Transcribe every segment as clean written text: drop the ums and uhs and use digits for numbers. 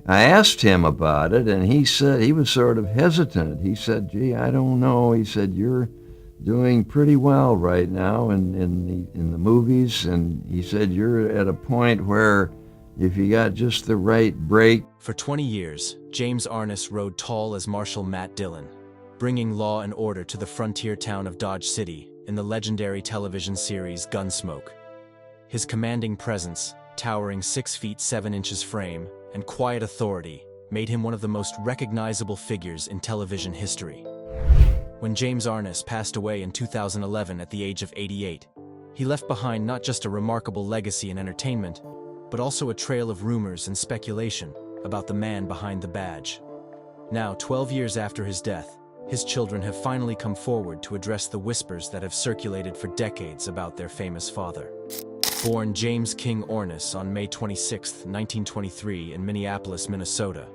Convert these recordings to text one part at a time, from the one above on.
I asked him about it, and he said he was sort of hesitant. He said, "Gee, I don't know." He said, "You're doing pretty well right now in the movies," and he said, "You're at a point where if you got just the right break." For 20 years, James Arness rode tall as Marshal Matt Dillon, bringing law and order to the frontier town of Dodge City in the legendary television series Gunsmoke. His commanding presence, towering 6 feet 7 inches frame, and quiet authority made him one of the most recognizable figures in television history. When James Arness passed away in 2011 at the age of 88, he left behind not just a remarkable legacy in entertainment, but also a trail of rumors and speculation about the man behind the badge. Now, 12 years after his death, his children have finally come forward to address the whispers that have circulated for decades about their famous father. Born James King Arness on May 26, 1923 in Minneapolis, Minnesota,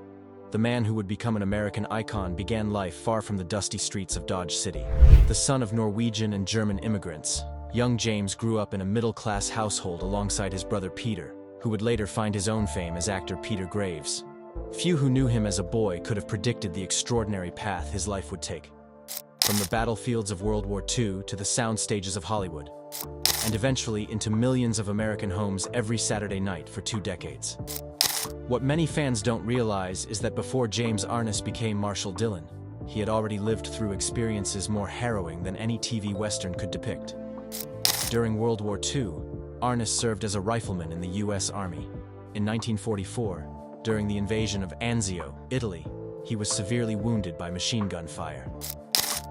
the man who would become an American icon began life far from the dusty streets of Dodge City. The son of Norwegian and German immigrants, young James grew up in a middle-class household alongside his brother Peter, who would later find his own fame as actor Peter Graves. Few who knew him as a boy could have predicted the extraordinary path his life would take. From the battlefields of World War II to the sound stages of Hollywood, and eventually into millions of American homes every Saturday night for 2 decades. What many fans don't realize is that before James Arness became Marshal Dillon, he had already lived through experiences more harrowing than any TV Western could depict. During World War II, Arness served as a rifleman in the U.S. Army. In 1944, during the invasion of Anzio, Italy, he was severely wounded by machine gun fire.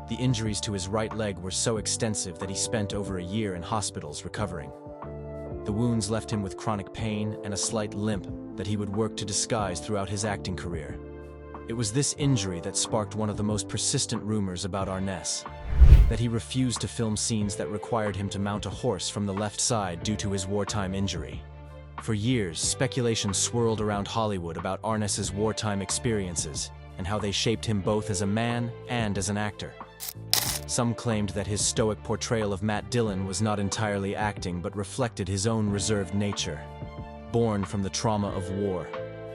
The injuries to his right leg were so extensive that he spent over a year in hospitals recovering. The wounds left him with chronic pain and a slight limp that he would work to disguise throughout his acting career. It was this injury that sparked one of the most persistent rumors about Arness, that he refused to film scenes that required him to mount a horse from the left side due to his wartime injury. For years, speculation swirled around Hollywood about Arness's wartime experiences and how they shaped him both as a man and as an actor. Some claimed that his stoic portrayal of Matt Dillon was not entirely acting but reflected his own reserved nature, born from the trauma of war.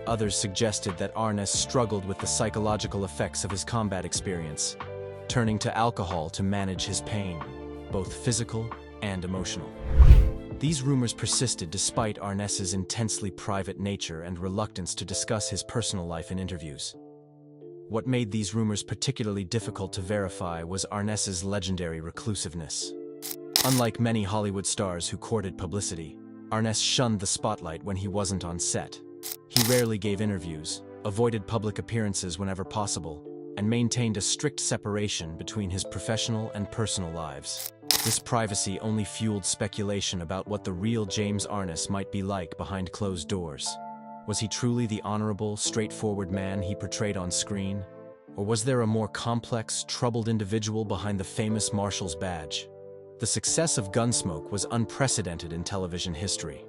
Others suggested that Arness struggled with the psychological effects of his combat experience, turning to alcohol to manage his pain, both physical and emotional. These rumors persisted despite Arness's intensely private nature and reluctance to discuss his personal life in interviews. What made these rumors particularly difficult to verify was Arness's legendary reclusiveness. Unlike many Hollywood stars who courted publicity, Arness shunned the spotlight when he wasn't on set. He rarely gave interviews, avoided public appearances whenever possible, and maintained a strict separation between his professional and personal lives. This privacy only fueled speculation about what the real James Arness might be like behind closed doors. Was he truly the honorable, straightforward man he portrayed on screen? Or was there a more complex, troubled individual behind the famous Marshal's badge? The success of Gunsmoke was unprecedented in television history.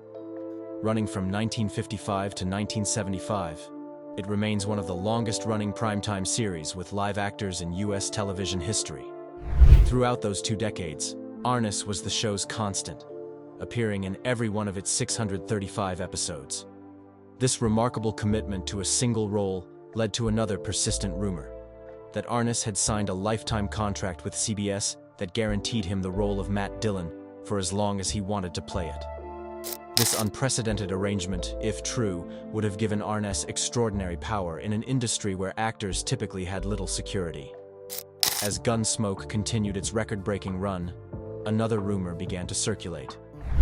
Running from 1955 to 1975, it remains one of the longest-running primetime series with live actors in U.S. television history. Throughout those 2 decades, Arness was the show's constant, appearing in every one of its 635 episodes. This remarkable commitment to a single role led to another persistent rumor, that Arness had signed a lifetime contract with CBS that guaranteed him the role of Matt Dillon for as long as he wanted to play it. This unprecedented arrangement, if true, would have given Arness extraordinary power in an industry where actors typically had little security. As Gunsmoke continued its record-breaking run, another rumor began to circulate,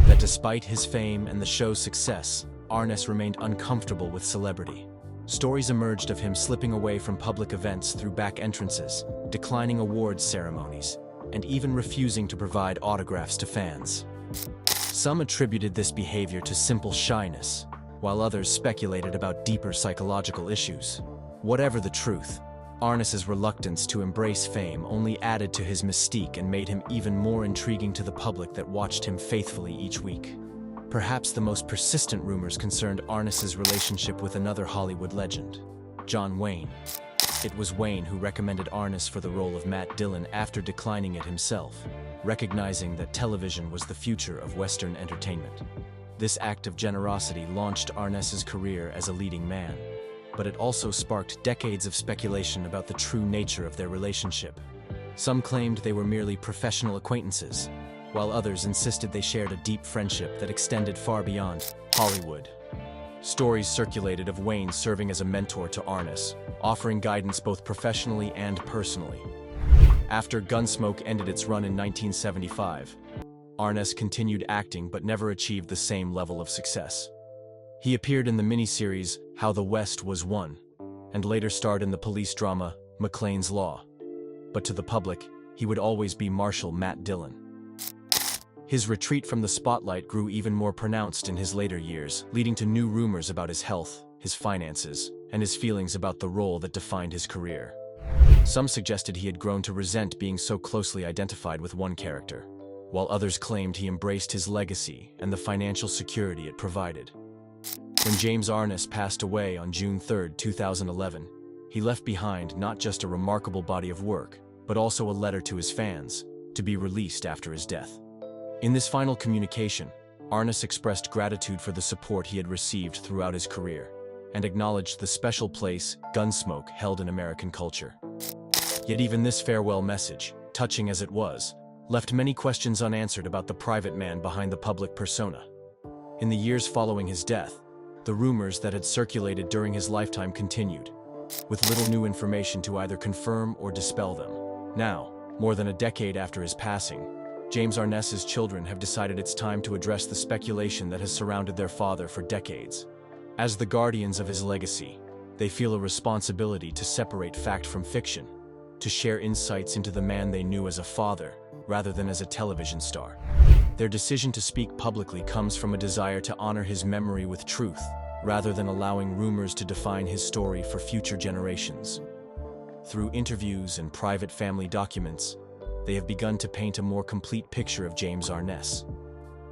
that despite his fame and the show's success, Arness remained uncomfortable with celebrity. Stories emerged of him slipping away from public events through back entrances, declining awards ceremonies, and even refusing to provide autographs to fans. Some attributed this behavior to simple shyness, while others speculated about deeper psychological issues. Whatever the truth, Arness's reluctance to embrace fame only added to his mystique and made him even more intriguing to the public that watched him faithfully each week. Perhaps the most persistent rumors concerned Arness's relationship with another Hollywood legend, John Wayne. It was Wayne who recommended Arness for the role of Matt Dillon after declining it himself, recognizing that television was the future of Western entertainment. This act of generosity launched Arness's career as a leading man. but it also sparked decades of speculation about the true nature of their relationship. Some claimed they were merely professional acquaintances, while others insisted they shared a deep friendship that extended far beyond Hollywood. Stories circulated of Wayne serving as a mentor to Arness, offering guidance both professionally and personally. After Gunsmoke ended its run in 1975, Arness continued acting but never achieved the same level of success. He appeared in the miniseries How the West Was Won, and later starred in the police drama McLean's Law. But to the public, he would always be Marshal Matt Dillon. His retreat from the spotlight grew even more pronounced in his later years, leading to new rumors about his health, his finances, and his feelings about the role that defined his career. Some suggested he had grown to resent being so closely identified with one character, while others claimed he embraced his legacy and the financial security it provided. When James Arness passed away on June 3, 2011, he left behind not just a remarkable body of work, but also a letter to his fans, to be released after his death. In this final communication, Arness expressed gratitude for the support he had received throughout his career, and acknowledged the special place Gunsmoke held in American culture. Yet even this farewell message, touching as it was, left many questions unanswered about the private man behind the public persona. In the years following his death, the rumors that had circulated during his lifetime continued, with little new information to either confirm or dispel them. Now, more than a decade after his passing, James Arness's children have decided it's time to address the speculation that has surrounded their father for decades. As the guardians of his legacy, they feel a responsibility to separate fact from fiction, to share insights into the man they knew as a father, rather than as a television star. Their decision to speak publicly comes from a desire to honor his memory with truth, rather than allowing rumors to define his story for future generations. Through interviews and private family documents, they have begun to paint a more complete picture of James Arness,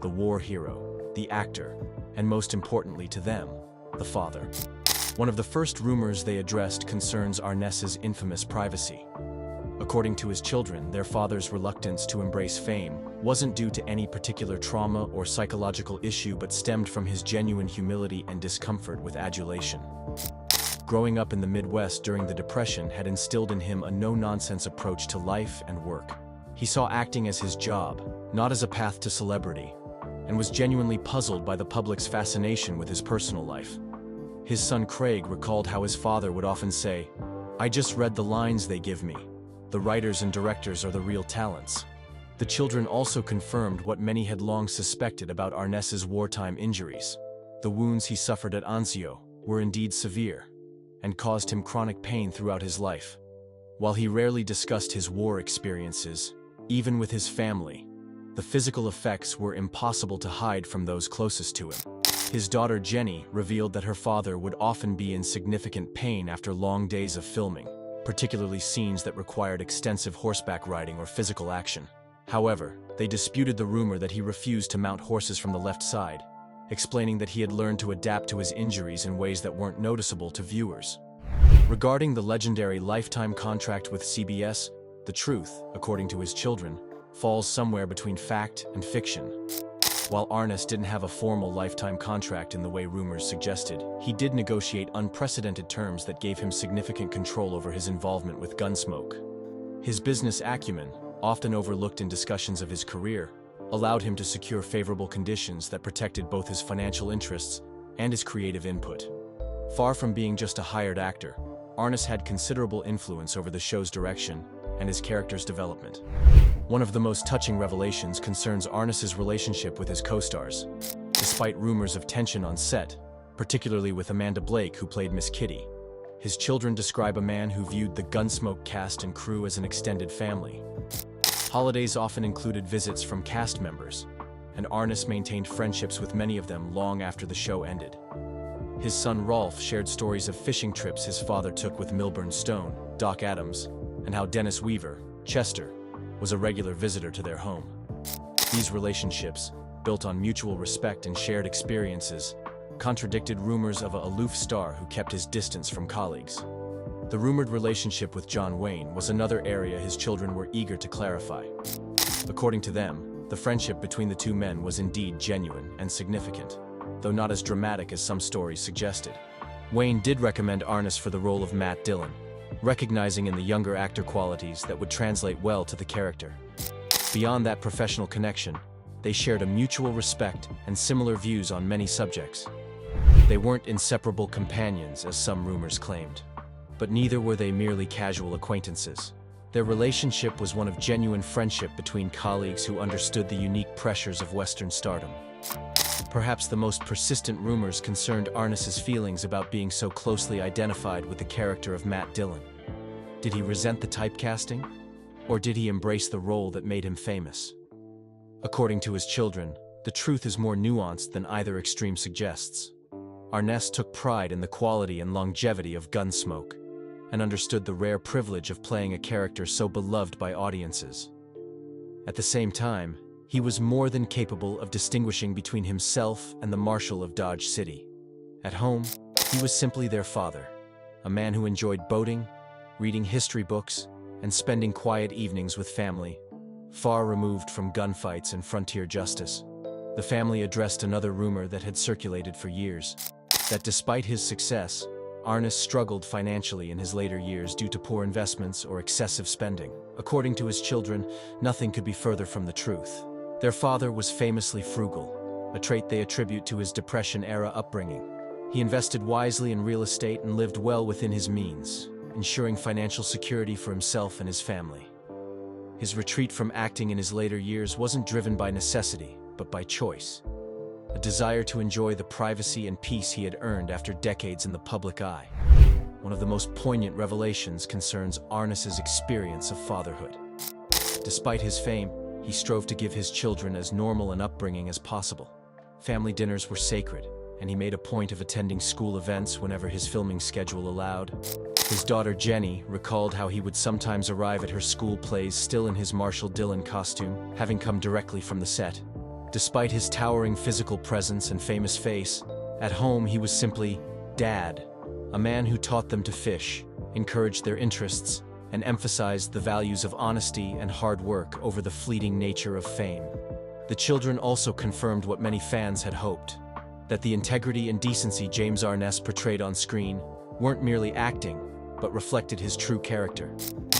the war hero, the actor, and most importantly to them, the father. One of the first rumors they addressed concerns Arness's infamous privacy. According to his children, their father's reluctance to embrace fame wasn't due to any particular trauma or psychological issue but stemmed from his genuine humility and discomfort with adulation. Growing up in the Midwest during the Depression had instilled in him a no-nonsense approach to life and work. He saw acting as his job, not as a path to celebrity, and was genuinely puzzled by the public's fascination with his personal life. His son Craig recalled how his father would often say, "I just read the lines they give me. The writers and directors are the real talents." The children also confirmed what many had long suspected about Arness's wartime injuries. The wounds he suffered at Anzio were indeed severe, and caused him chronic pain throughout his life. While he rarely discussed his war experiences, even with his family, the physical effects were impossible to hide from those closest to him. His daughter Jenny revealed that her father would often be in significant pain after long days of filming, particularly scenes that required extensive horseback riding or physical action. However, they disputed the rumor that he refused to mount horses from the left side, explaining that he had learned to adapt to his injuries in ways that weren't noticeable to viewers. Regarding the legendary lifetime contract with CBS, the truth, according to his children, falls somewhere between fact and fiction. While Arness didn't have a formal lifetime contract in the way rumors suggested, he did negotiate unprecedented terms that gave him significant control over his involvement with Gunsmoke. His business acumen, often overlooked in discussions of his career, allowed him to secure favorable conditions that protected both his financial interests and his creative input. Far from being just a hired actor, Arness had considerable influence over the show's direction and his character's development. One of the most touching revelations concerns Arness's relationship with his co-stars. Despite rumors of tension on set, particularly with Amanda Blake, who played Miss Kitty, his children describe a man who viewed the Gunsmoke cast and crew as an extended family. Holidays often included visits from cast members, and Arness maintained friendships with many of them long after the show ended. His son Rolf shared stories of fishing trips his father took with Milburn Stone, Doc Adams, and how Dennis Weaver, Chester, was a regular visitor to their home. These relationships, built on mutual respect and shared experiences, contradicted rumors of an aloof star who kept his distance from colleagues. The rumored relationship with John Wayne was another area his children were eager to clarify. According to them, the friendship between the two men was indeed genuine and significant, though not as dramatic as some stories suggested. Wayne did recommend Arness for the role of Matt Dillon, recognizing in the younger actor qualities that would translate well to the character. Beyond that professional connection, they shared a mutual respect and similar views on many subjects. They weren't inseparable companions, as some rumors claimed, but neither were they merely casual acquaintances. Their relationship was one of genuine friendship between colleagues who understood the unique pressures of Western stardom. Perhaps the most persistent rumors concerned Arness's feelings about being so closely identified with the character of Matt Dillon. Did he resent the typecasting? Or did he embrace the role that made him famous? According to his children, the truth is more nuanced than either extreme suggests. Arness took pride in the quality and longevity of Gunsmoke, and understood the rare privilege of playing a character so beloved by audiences. At the same time, he was more than capable of distinguishing between himself and the Marshal of Dodge City. At home, he was simply their father, a man who enjoyed boating, reading history books, and spending quiet evenings with family, far removed from gunfights and frontier justice. The family addressed another rumor that had circulated for years, that despite his success, Arness struggled financially in his later years due to poor investments or excessive spending. According to his children, nothing could be further from the truth. Their father was famously frugal, a trait they attribute to his Depression-era upbringing. He invested wisely in real estate and lived well within his means, ensuring financial security for himself and his family. His retreat from acting in his later years wasn't driven by necessity, but by choice. A desire to enjoy the privacy and peace he had earned after decades in the public eye. One of the most poignant revelations concerns Arness's experience of fatherhood. Despite his fame, he strove to give his children as normal an upbringing as possible. Family dinners were sacred, and he made a point of attending school events whenever his filming schedule allowed. His daughter Jenny recalled how he would sometimes arrive at her school plays still in his Marshal Dillon costume, having come directly from the set. Despite his towering physical presence and famous face, at home he was simply Dad, a man who taught them to fish, encouraged their interests, and emphasized the values of honesty and hard work over the fleeting nature of fame. The children also confirmed what many fans had hoped, that the integrity and decency James Arness portrayed on screen weren't merely acting, but reflected his true character.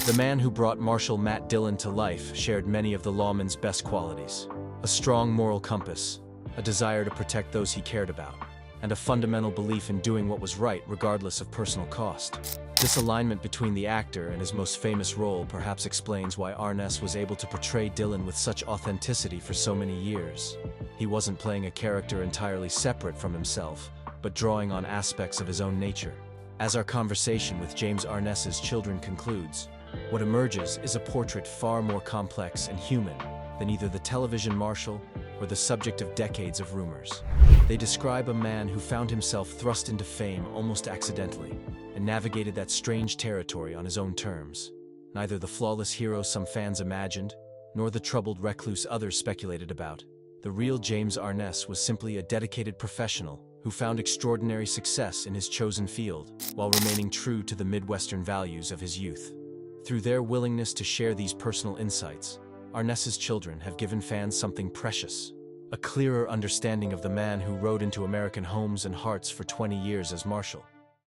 The man who brought Marshal Matt Dillon to life shared many of the lawman's best qualities: a strong moral compass, a desire to protect those he cared about, and a fundamental belief in doing what was right regardless of personal cost. This alignment between the actor and his most famous role perhaps explains why Arness was able to portray Dillon with such authenticity for so many years. He wasn't playing a character entirely separate from himself, but drawing on aspects of his own nature. As our conversation with James Arness's children concludes, what emerges is a portrait far more complex and human than either the television marshal or the subject of decades of rumors. They describe a man who found himself thrust into fame almost accidentally, and navigated that strange territory on his own terms. Neither the flawless hero some fans imagined, nor the troubled recluse others speculated about. The real James Arness was simply a dedicated professional who found extraordinary success in his chosen field, while remaining true to the Midwestern values of his youth. Through their willingness to share these personal insights, Arness's children have given fans something precious: a clearer understanding of the man who rode into American homes and hearts for 20 years as Marshal.